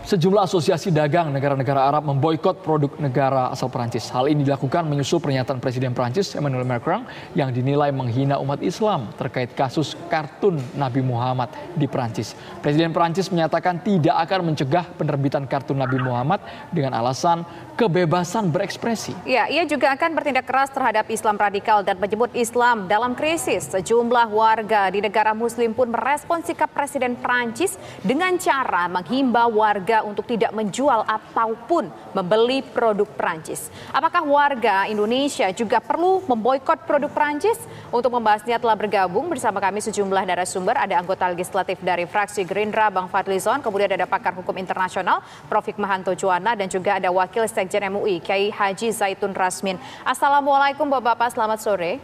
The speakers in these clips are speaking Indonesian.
Sejumlah asosiasi dagang negara-negara Arab memboikot produk negara asal Prancis. Hal ini dilakukan menyusul pernyataan Presiden Prancis Emmanuel Macron yang dinilai menghina umat Islam terkait kasus kartun Nabi Muhammad di Prancis. Presiden Prancis menyatakan tidak akan mencegah penerbitan kartun Nabi Muhammad dengan alasan kebebasan berekspresi. Ya, ia juga akan bertindak keras terhadap Islam radikal dan menyebut Islam dalam krisis. Sejumlah warga di negara Muslim pun merespon sikap Presiden Prancis dengan cara menghimbau warga untuk tidak menjual ataupun membeli produk Prancis. Apakah warga Indonesia juga perlu memboikot produk Prancis? Untuk membahasnya telah bergabung bersama kami sejumlah narasumber. Ada anggota legislatif dari fraksi Gerindra, Bang Fadlizon, kemudian ada pakar hukum internasional, Prof. Hikmahanto Juwana, dan juga ada Wakil Sekjen MUI, Kiai Haji Zaitun Rasmin. Assalamualaikum Bapak-Bapak, selamat sore.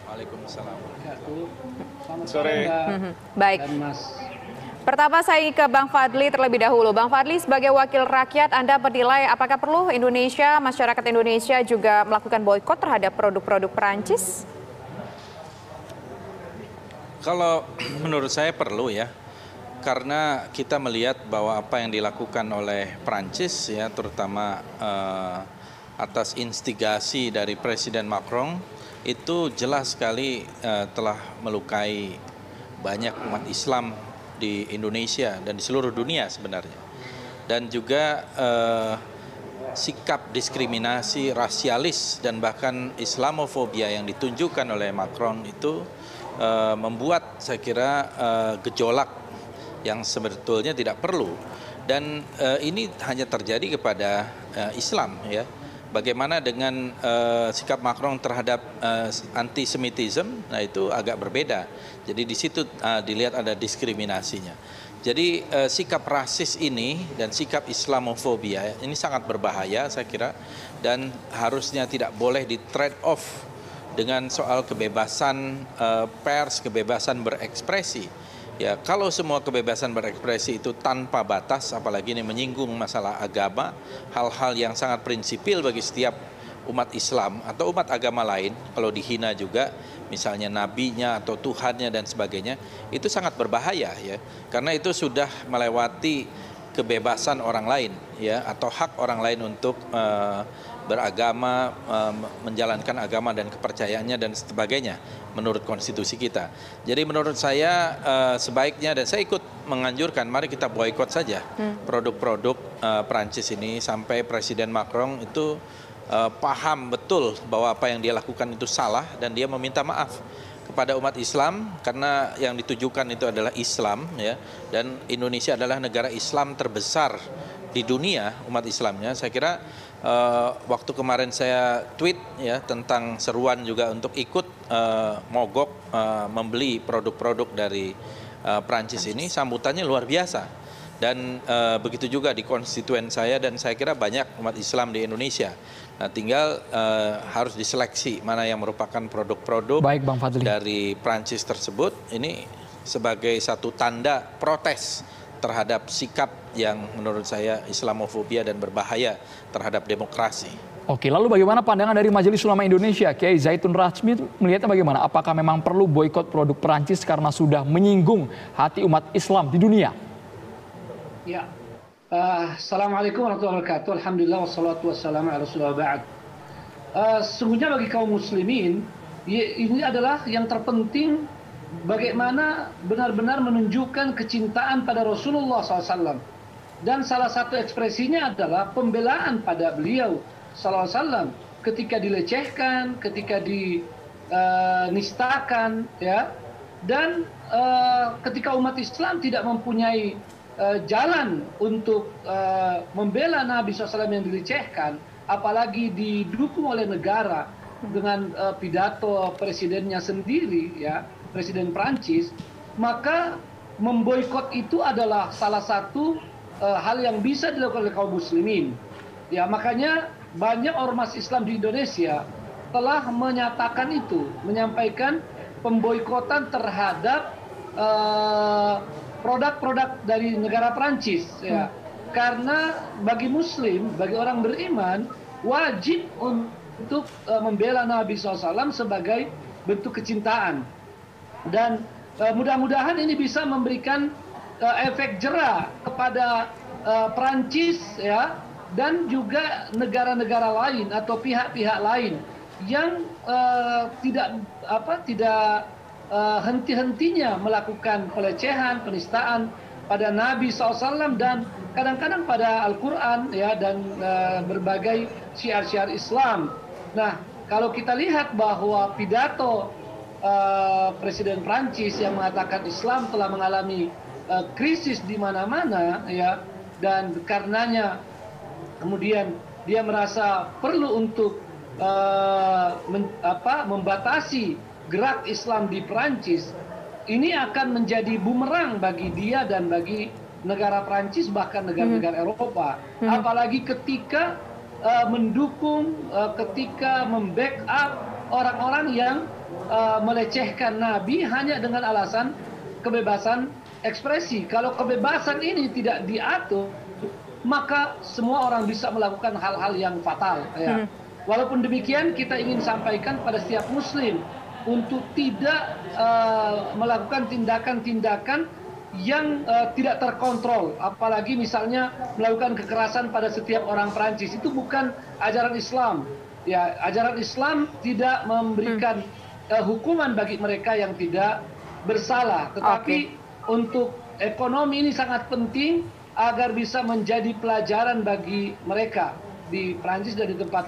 Waalaikumsalam. Selamat sore. Baik. Pertama saya ke Bang Fadli terlebih dahulu. Bang Fadli, sebagai wakil rakyat, Anda bernilai apakah perlu Indonesia, masyarakat Indonesia juga melakukan boikot terhadap produk-produk Perancis? Kalau menurut saya perlu ya, karena kita melihat bahwa apa yang dilakukan oleh Prancis ya, terutama atas instigasi dari Presiden Macron, itu jelas sekali telah melukai banyak umat Islam di Indonesia dan di seluruh dunia sebenarnya. Dan juga sikap diskriminasi rasialis dan bahkan Islamofobia yang ditunjukkan oleh Macron itu membuat saya kira gejolak yang sebetulnya tidak perlu. Dan ini hanya terjadi kepada Islam ya. Bagaimana dengan sikap Macron terhadap antisemitisme? Nah itu agak berbeda. Jadi di situ dilihat ada diskriminasinya. Jadi sikap rasis ini dan sikap Islamofobia ini sangat berbahaya saya kira, dan harusnya tidak boleh di trade off dengan soal kebebasan pers, kebebasan berekspresi. Ya, kalau semua kebebasan berekspresi itu tanpa batas, apalagi ini menyinggung masalah agama, hal-hal yang sangat prinsipil bagi setiap umat Islam atau umat agama lain, kalau dihina juga, misalnya nabinya atau Tuhannya dan sebagainya, itu sangat berbahaya ya, karena itu sudah melewati kebebasan orang lain ya, atau hak orang lain untuk beragama, menjalankan agama dan kepercayaannya dan sebagainya menurut konstitusi kita. Jadi menurut saya sebaiknya, dan saya ikut menganjurkan, mari kita boikot saja produk-produk Prancis ini sampai Presiden Macron itu paham betul bahwa apa yang dia lakukan itu salah dan dia meminta maaf kepada umat Islam, karena yang ditujukan itu adalah Islam ya, dan Indonesia adalah negara Islam terbesar di dunia umat Islamnya. Saya kira waktu kemarin saya tweet ya tentang seruan juga untuk ikut mogok membeli produk-produk dari Prancis ini, sambutannya luar biasa. Dan begitu juga di konstituen saya, dan saya kira banyak umat Islam di Indonesia. Nah, tinggal harus diseleksi mana yang merupakan produk-produk dari Prancis tersebut. Ini sebagai satu tanda protes terhadap sikap yang menurut saya Islamofobia dan berbahaya terhadap demokrasi. Oke, lalu bagaimana pandangan dari Majelis Ulama Indonesia, Kiai Zaitun Rasmin, melihatnya bagaimana? Apakah memang perlu boikot produk Perancis karena sudah menyinggung hati umat Islam di dunia? Ya, Assalamualaikum warahmatullahi wabarakatuh. Alhamdulillah wassalatu wassalamu ala rasulillah ba'd. Sesungguhnya bagi kaum muslimin, ini adalah yang terpenting, bagaimana benar-benar menunjukkan kecintaan pada Rasulullah SAW. Dan salah satu ekspresinya adalah pembelaan pada beliau SAW ketika dilecehkan, ketika dinistakan, ya, dan ketika umat Islam tidak mempunyai jalan untuk membela Nabi SAW yang dilecehkan, apalagi didukung oleh negara dengan pidato presidennya sendiri, ya, Presiden Prancis, maka memboikot itu adalah salah satu hal yang bisa dilakukan oleh kaum muslimin. Ya, makanya banyak ormas Islam di Indonesia telah menyatakan itu, menyampaikan pemboikotan terhadap produk-produk dari negara Prancis, ya. Karena bagi muslim, bagi orang beriman, wajib untuk membela Nabi SAW sebagai bentuk kecintaan. Dan mudah-mudahan ini bisa memberikan efek jera kepada Prancis ya, dan juga negara-negara lain atau pihak-pihak lain yang tidak henti-hentinya melakukan pelecehan, penistaan pada Nabi SAW dan kadang-kadang pada Al-Quran ya, dan berbagai syiar-syiar Islam. Nah, kalau kita lihat bahwa pidato Presiden Prancis yang mengatakan Islam telah mengalami krisis di mana-mana ya, dan karenanya kemudian dia merasa perlu untuk membatasi gerak Islam di Prancis, ini akan menjadi bumerang bagi dia dan bagi negara Prancis, bahkan negara-negara Eropa. Apalagi ketika mendukung, ketika membackup orang-orang yang melecehkan Nabi hanya dengan alasan kebebasan ekspresi. Kalau kebebasan ini tidak diatur, maka semua orang bisa melakukan hal-hal yang fatal. Ya. Walaupun demikian, kita ingin sampaikan pada setiap Muslim untuk tidak melakukan tindakan-tindakan yang tidak terkontrol, apalagi misalnya melakukan kekerasan pada setiap orang Prancis. Itu bukan ajaran Islam. Ya, ajaran Islam tidak memberikan hukuman bagi mereka yang tidak bersalah, tetapi untuk ekonomi ini sangat penting agar bisa menjadi pelajaran bagi mereka di Prancis dan di tempat